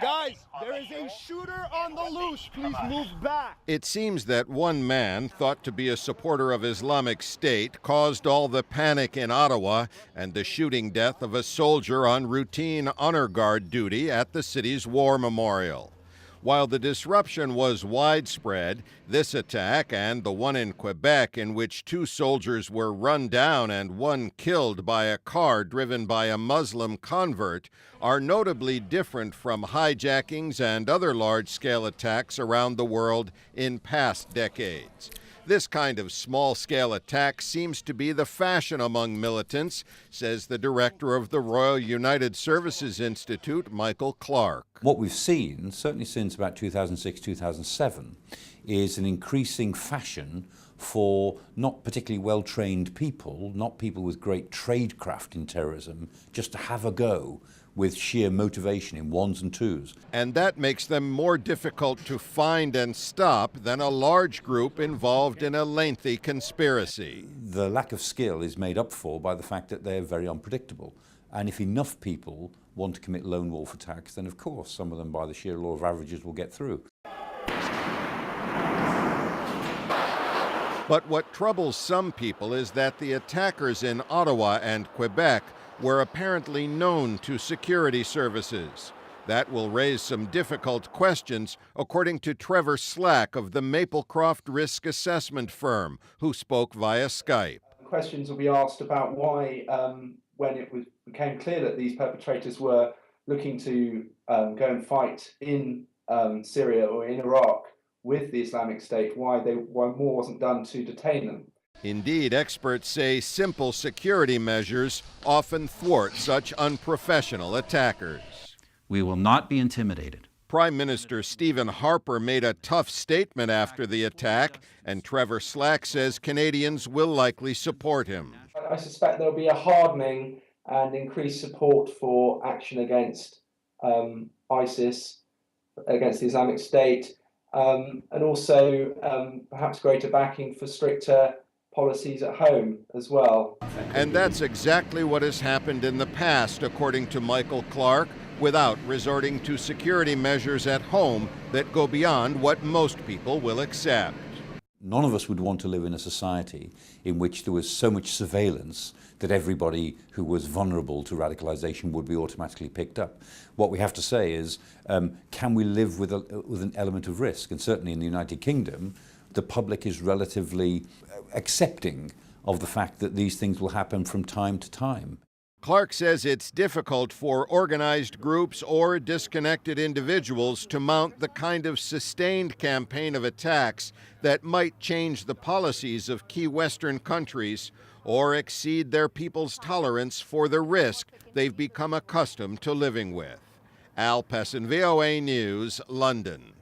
Guys, there is a shooter on the loose. Please move back. It seems that one man, thought to be a supporter of Islamic State, caused all the panic in Ottawa and the shooting death of a soldier on routine honor guard duty at the city's war memorial. While the disruption was widespread, this attack and the one in Quebec in which 2 soldiers were run down and 1 killed by a car driven by a Muslim convert are notably different from hijackings and other large-scale attacks around the world in past decades. This kind of small-scale attack seems to be the fashion among militants, says the director of the Royal United Services Institute, Michael Clark. What we've seen, certainly since about 2006-2007, is an increasing fashion for not particularly well-trained people, not people with great tradecraft in terrorism, just to have a go with sheer motivation in ones and twos. And that makes them more difficult to find and stop than a large group involved in a lengthy conspiracy. The lack of skill is made up for by the fact that they're very unpredictable. And if enough people want to commit lone wolf attacks, then of course some of them, by the sheer law of averages, will get through. But what troubles some people is that the attackers in Ottawa and Quebec were apparently known to security services. That will raise some difficult questions, according to Trevor Slack of the Maplecroft Risk Assessment Firm, who spoke via Skype. Questions will be asked about why, when it became clear that these perpetrators were looking to go and fight in Syria or in Iraq with the Islamic State, why more wasn't done to detain them. Indeed, experts say simple security measures often thwart such unprofessional attackers. We will not be intimidated. Prime Minister Stephen Harper made a tough statement after the attack, and Trevor Slack says Canadians will likely support him. I suspect there'll be a hardening and increased support for action against ISIS, against the Islamic State, and also perhaps greater backing for stricter policies at home as well. And that's exactly what has happened in the past, according to Michael Clark, without resorting to security measures at home that go beyond what most people will accept. None of us would want to live in a society in which there was so much surveillance that everybody who was vulnerable to radicalization would be automatically picked up. What we have to say is, can we live with an element of risk? And certainly in the United Kingdom, the public is relatively accepting of the fact that these things will happen from time to time. Clark says it's difficult for organized groups or disconnected individuals to mount the kind of sustained campaign of attacks that might change the policies of key Western countries or exceed their people's tolerance for the risk they've become accustomed to living with. Al Pessin, VOA News, London.